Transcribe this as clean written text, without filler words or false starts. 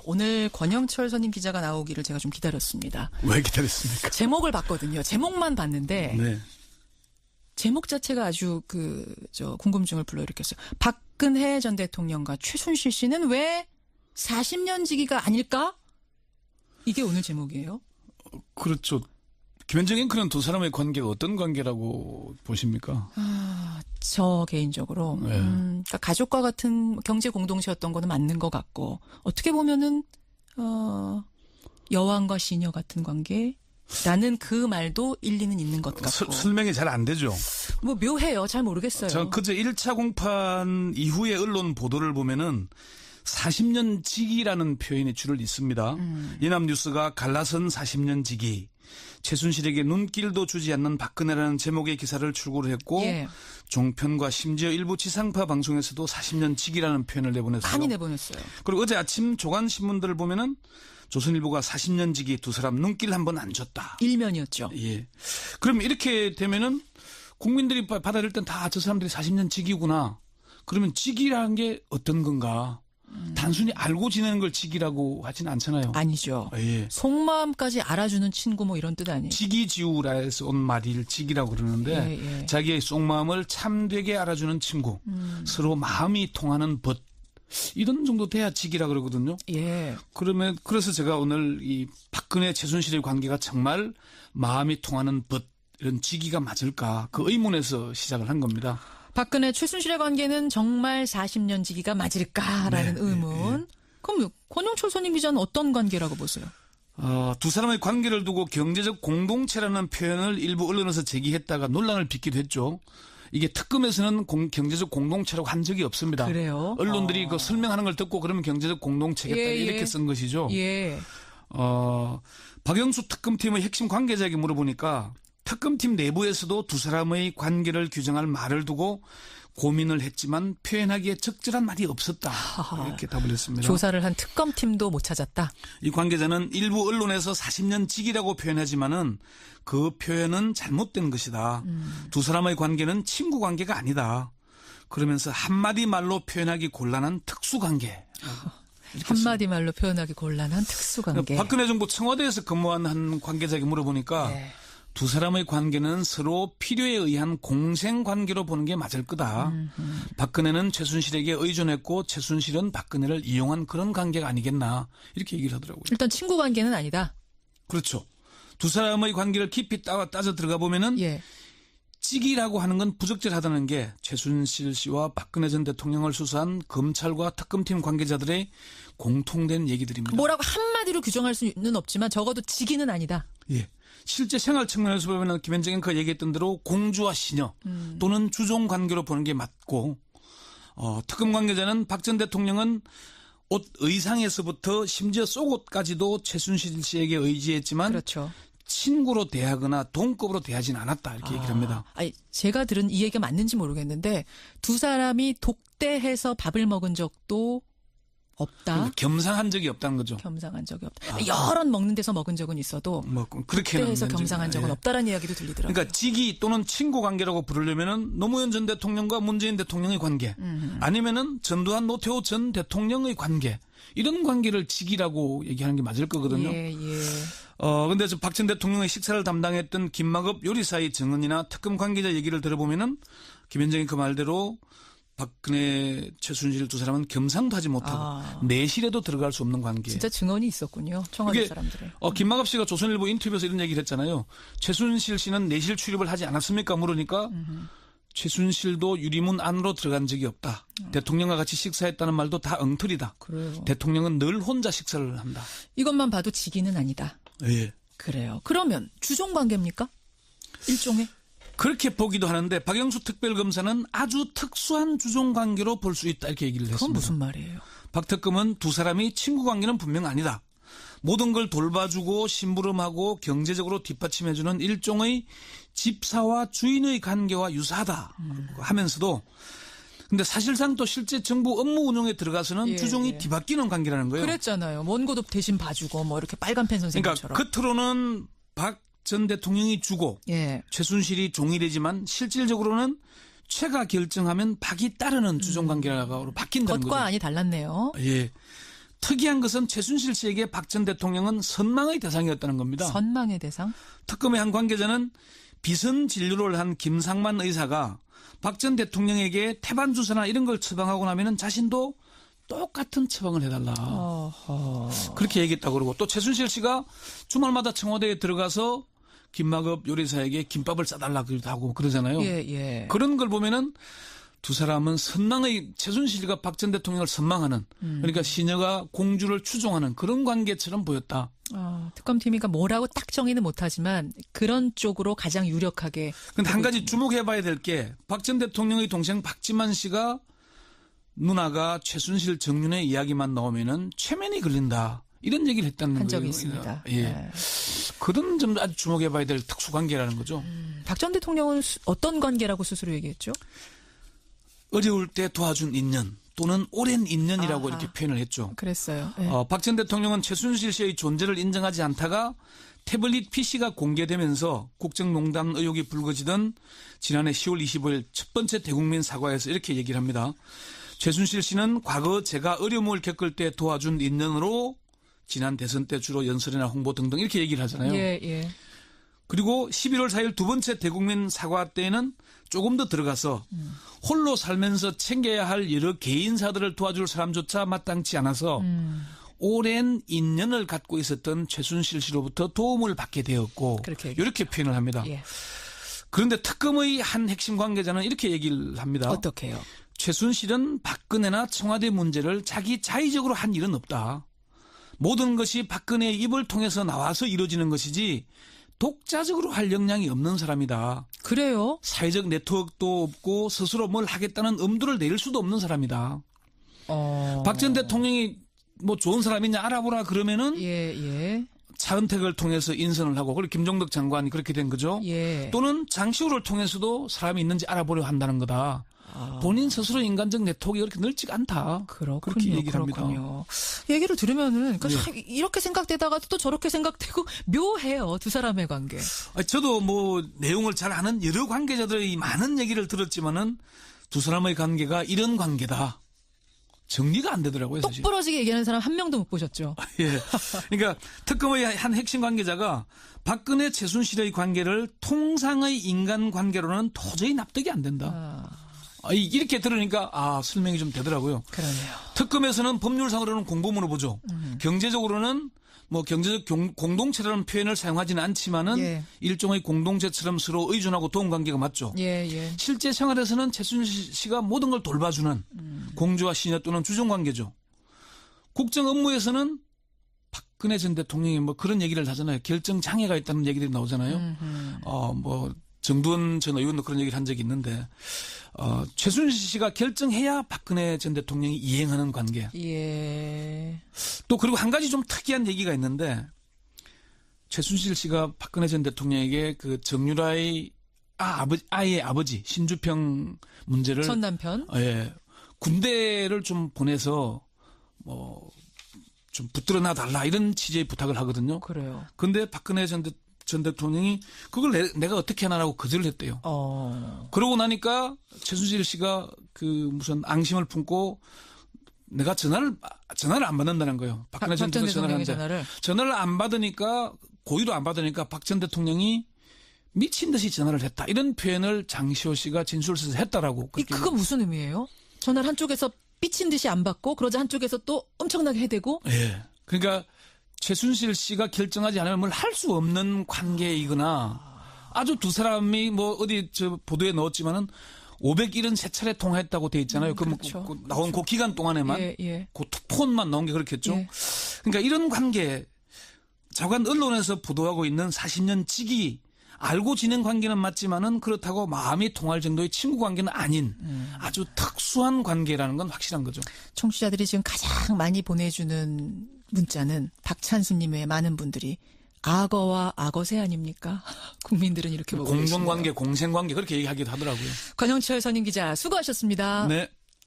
오늘 권영철 선임 기자가 나오기를 제가 좀 기다렸습니다. 왜 기다렸습니까? 제목을 봤거든요. 제목만 봤는데 네. 제목 자체가 아주 궁금증을 불러일으켰어요. 박근혜 전 대통령과 최순실 씨는 왜 40년 지기가 아닐까? 이게 오늘 제목이에요. 그렇죠. 김현정 앵커는 두 사람의 관계가 어떤 관계라고 보십니까? 저 개인적으로 네. 그러니까 가족과 같은 경제 공동체였던 거는 맞는 것 같고 어떻게 보면은 여왕과 시녀 같은 관계라는 그 말도 일리는 있는 것 같고 설명이 잘 안 되죠. 뭐 묘해요. 잘 모르겠어요. 저 그저 1차 공판 이후의 언론 보도를 보면은 40년 지기라는 표현이 줄을 잇습니다. 연합뉴스가 갈라선 40년 지기, 최순실에게 눈길도 주지 않는 박근혜라는 제목의 기사를 출고를 했고 예. 종편과 심지어 일부 지상파 방송에서도 40년 지기라는 표현을 내보냈어요. 많이 내보냈어요. 그리고 어제 아침 조간신문들을 보면은 조선일보가 40년 지기 두 사람 눈길 한번 안 줬다. 일면이었죠. 예. 그럼 이렇게 되면은 국민들이 받아들일 땐 다 저 사람들이 40년 지기구나. 그러면 지기라는 게 어떤 건가? 단순히 알고 지내는 걸 지기라고 하진 않잖아요. 아니죠. 예. 속마음까지 알아주는 친구 뭐 이런 뜻 아니에요. 지기지우라에서 온 말을 지기라고 그러는데 예. 자기의 속마음을 참되게 알아주는 친구, 서로 마음이 통하는 벗 이런 정도 돼야 지기라 그러거든요. 예. 그래서 제가 오늘 이 박근혜 최순실의 관계가 정말 마음이 통하는 벗 이런 지기가 맞을까 그 의문에서 시작을 한 겁니다. 박근혜 최순실의 관계는 정말 40년 지기가 맞을까라는 네, 의문. 그럼 권영철 선임 기자는 어떤 관계라고 보세요? 두 사람의 관계를 두고 경제적 공동체라는 표현을 일부 언론에서 제기했다가 논란을 빚기도 했죠. 이게 특검에서는 경제적 공동체라고 한 적이 없습니다. 그래요? 언론들이 그 설명하는 걸 듣고 그러면 경제적 공동체겠다 예. 이렇게 쓴 것이죠. 예. 박영수 특검팀의 핵심 관계자에게 물어보니까 특검팀 내부에서도 두 사람의 관계를 규정할 말을 두고 고민을 했지만 표현하기에 적절한 말이 없었다. 이렇게 답을 했습니다. 조사를 한 특검팀도 못 찾았다. 이 관계자는 일부 언론에서 40년 지기라고 표현하지만은 그 표현은 잘못된 것이다. 두 사람의 관계는 친구 관계가 아니다. 그러면서 한마디 말로 표현하기 곤란한 특수관계. 한마디 말로 표현하기 곤란한 특수관계. 박근혜 정부 청와대에서 근무한 한 관계자에게 물어보니까 네. 두 사람의 관계는 서로 필요에 의한 공생관계로 보는 게 맞을 거다. 박근혜는 최순실에게 의존했고 최순실은 박근혜를 이용한 그런 관계가 아니겠나 이렇게 얘기를 하더라고요. 일단 친구 관계는 아니다. 그렇죠. 두 사람의 관계를 깊이 따져 들어가 보면은 예. 찌기라고 하는 건 부적절하다는 게 최순실 씨와 박근혜 전 대통령을 수사한 검찰과 특검팀 관계자들의 공통된 얘기들입니다. 뭐라고 한마디로 규정할 수는 없지만 적어도 지기는 아니다. 예. 실제 생활 측면에서 보면 김현정 앵커가 얘기했던 대로 공주와 시녀 또는 주종 관계로 보는 게 맞고 특검 관계자는 박 전 대통령은 옷 의상에서부터 심지어 속옷까지도 최순실 씨에게 의지했지만 그렇죠. 친구로 대하거나 동급으로 대하진 않았다 이렇게 얘기를 합니다. 아니, 제가 들은 이 얘기가 맞는지 모르겠는데 두 사람이 독대해서 밥을 먹은 적도 없다. 겸상한 적이 없다는 거죠. 겸상한 적이 없다. 여럿 먹는 데서 먹은 적은 있어도 뭐 그렇게는 독대해서 겸상한 적은 예. 없다라는 이야기도 들리더라고요. 그러니까 지기 또는 친구 관계라고 부르려면은 노무현 전 대통령과 문재인 대통령의 관계, 아니면은 전두환 노태우 전 대통령의 관계 이런 관계를 지기라고 얘기하는 게 맞을 거거든요. 예. 근데 박 전 대통령의 식사를 담당했던 김마급 요리사의 증언이나 특검 관계자 얘기를 들어보면은 김현정이 그 말대로 박근혜, 최순실 두 사람은 겸상도 하지 못하고 내실에도 들어갈 수 없는 관계. 진짜 증언이 있었군요. 청와대 사람들의. 김마갑 씨가 조선일보 인터뷰에서 이런 얘기를 했잖아요. 최순실 씨는 내실 출입을 하지 않았습니까? 물으니까 최순실도 유리문 안으로 들어간 적이 없다. 대통령과 같이 식사했다는 말도 다 엉터리다. 그래요. 대통령은 늘 혼자 식사를 한다. 이것만 봐도 지기는 아니다. 예. 그래요. 그러면 주종 관계입니까? 일종의? 그렇게 보기도 하는데 박영수 특별검사는 아주 특수한 주종 관계로 볼 수 있다 이렇게 얘기를 했습니다. 그건 무슨 말이에요? 박 특검은 두 사람이 친구 관계는 분명 아니다. 모든 걸 돌봐주고 심부름하고 경제적으로 뒷받침해주는 일종의 집사와 주인의 관계와 유사하다 하면서도 근데 사실상 또 실제 정부 업무 운영에 들어가서는 주종이 뒤바뀌는 관계라는 거예요. 그랬잖아요. 먼 곳도 대신 봐주고 뭐 이렇게 빨간펜 선생님처럼. 그러니까 겉으로는 박 전 대통령이 주고 최순실이 종이 되지만 실질적으로는 최가 결정하면 박이 따르는 주종관계로 바뀐다는 거죠. 겉과 안이 달랐네요. 예. 특이한 것은 최순실 씨에게 박 전 대통령은 선망의 대상이었다는 겁니다. 선망의 대상? 특검의 한 관계자는 비선 진료를 한 김상만 의사가 박 전 대통령에게 태반 주사나 이런 걸 처방하고 나면은 자신도 똑같은 처방을 해달라. 그렇게 얘기했다고 그러고 또 최순실 씨가 주말마다 청와대에 들어가서 김마급 요리사에게 김밥을 싸달라 그러기도 하고 그러잖아요. 예. 그런 걸 보면은 두 사람은 최순실과 박 전 대통령을 선망하는 그러니까 시녀가 공주를 추종하는 그런 관계처럼 보였다. 특검팀이 뭐라고 딱 정의는 못하지만 그런 쪽으로 가장 유력하게. 근데 한 가지 주목해봐야 될 게 박 전 대통령의 동생 박지만 씨가 누나가 최순실 정윤의 이야기만 나오면은 최면이 걸린다. 이런 얘기를 했다는 거예요. 한 적이 있습니다. 예. 네. 그런 점도 아주 주목해봐야 될 특수관계라는 거죠. 박 전 대통령은 어떤 관계라고 스스로 얘기했죠? 어려울 때 도와준 인연 또는 오랜 인연이라고 아하. 이렇게 표현을 했죠. 그랬어요. 네. 박 전 대통령은 최순실 씨의 존재를 인정하지 않다가 태블릿 PC가 공개되면서 국정농단 의혹이 불거지던 지난해 10월 25일 첫 번째 대국민 사과에서 이렇게 얘기를 합니다. 최순실 씨는 과거 제가 어려움을 겪을 때 도와준 인연으로 지난 대선 때 주로 연설이나 홍보 등등 이렇게 얘기를 하잖아요. 예. 그리고 11월 4일 두 번째 대국민 사과 때에는 조금 더 들어가서 홀로 살면서 챙겨야 할 여러 개인사들을 도와줄 사람조차 마땅치 않아서 오랜 인연을 갖고 있었던 최순실 씨로부터 도움을 받게 되었고 이렇게 표현을 합니다. 예. 그런데 특검의 한 핵심 관계자는 이렇게 얘기를 합니다. 어떻게요? 최순실은 박근혜나 청와대 문제를 자기 자의적으로 한 일은 없다. 모든 것이 박근혜의 입을 통해서 나와서 이루어지는 것이지 독자적으로 할 역량이 없는 사람이다. 그래요? 사회적 네트워크도 없고 스스로 뭘 하겠다는 엄두를 내릴 수도 없는 사람이다. 박 전 대통령이 좋은 사람이냐 알아보라 그러면은 예. 차은택을 통해서 인선을 하고 그리고 김종덕 장관이 그렇게 된 거죠. 예. 또는 장시호를 통해서도 사람이 있는지 알아보려 한다는 거다. 본인 스스로 인간적 네트워크가 그렇게 넓지가 않다. 그렇게 얘기를 합니다. 얘기를 들으면은 이렇게 생각되다가 또 저렇게 생각되고 묘해요. 두 사람의 관계. 저도 내용을 잘 아는 여러 관계자들의 많은 얘기를 들었지만은 두 사람의 관계가 이런 관계다. 정리가 안 되더라고요. 사실. 똑부러지게 얘기하는 사람 한 명도 못 보셨죠. 예. 그러니까 특검의 한 핵심 관계자가 박근혜 최순실의 관계를 통상의 인간 관계로는 도저히 납득이 안 된다. 이렇게 들으니까 설명이 좀 되더라고요. 그러네요. 특검에서는 법률상으로는 공범으로 보죠. 경제적으로는 경제적 공동체라는 표현을 사용하지는 않지만은 일종의 공동체처럼 서로 의존하고 도움 관계가 맞죠. 예. 실제 생활에서는 최순실 씨가 모든 걸 돌봐주는 공주와 시녀 또는 주종 관계죠. 국정 업무에서는 박근혜 전 대통령이 그런 얘기를 하잖아요. 결정 장애가 있다는 얘기들이 나오잖아요. 정두원 전 의원도 그런 얘기를 한 적이 있는데 최순실 씨가 결정해야 박근혜 전 대통령이 이행하는 관계. 예. 또 그리고 한 가지 좀 특이한 얘기가 있는데 최순실 씨가 박근혜 전 대통령에게 그 정유라의 아이의 아버지 신주평 문제를 전 남편. 예. 군대를 좀 보내서 좀 붙들어 놔 달라 이런 취지의 부탁을 하거든요. 그래요. 근데 박근혜 전 대통령이 그걸 내가 어떻게 하나라고 거절을 했대요. 그러고 나니까 최순실 씨가 무슨 앙심을 품고 내가 전화를 안 받는다는 거예요. 박근혜 전 대통령의 전화를 안 받으니까 고의로 안 받으니까 박 전 대통령이 미친 듯이 전화를 했다. 이런 표현을 장시호 씨가 진술서에서 했다라고. 그건 무슨 의미예요? 전화를 한쪽에서 삐친 듯이 안 받고 그러자 한쪽에서 또 엄청나게 해대고. 예. 그러니까 최순실 씨가 결정하지 않으면 뭘 할 수 없는 관계이거나 아주 두 사람이 어디 보도에 넣었지만은 573차례 통화했다고 돼 있잖아요. 그렇죠. 나온 그 기간 동안에만 그 폰만 나온 게 그렇겠죠. 그러니까 이런 관계 자관 언론에서 보도하고 있는 40년 지기 알고 지낸 관계는 맞지만은 그렇다고 마음이 통할 정도의 친구 관계는 아닌 아주 특수한 관계라는 건 확실한 거죠. 청취자들이 지금 가장 많이 보내주는 문자는 박찬수님의 많은 분들이 악어와 악어새 아닙니까? 국민들은 이렇게 보고 공동관계, 공생관계 그렇게 얘기하기도 하더라고요. 권영철 선임 기자 수고하셨습니다. 네.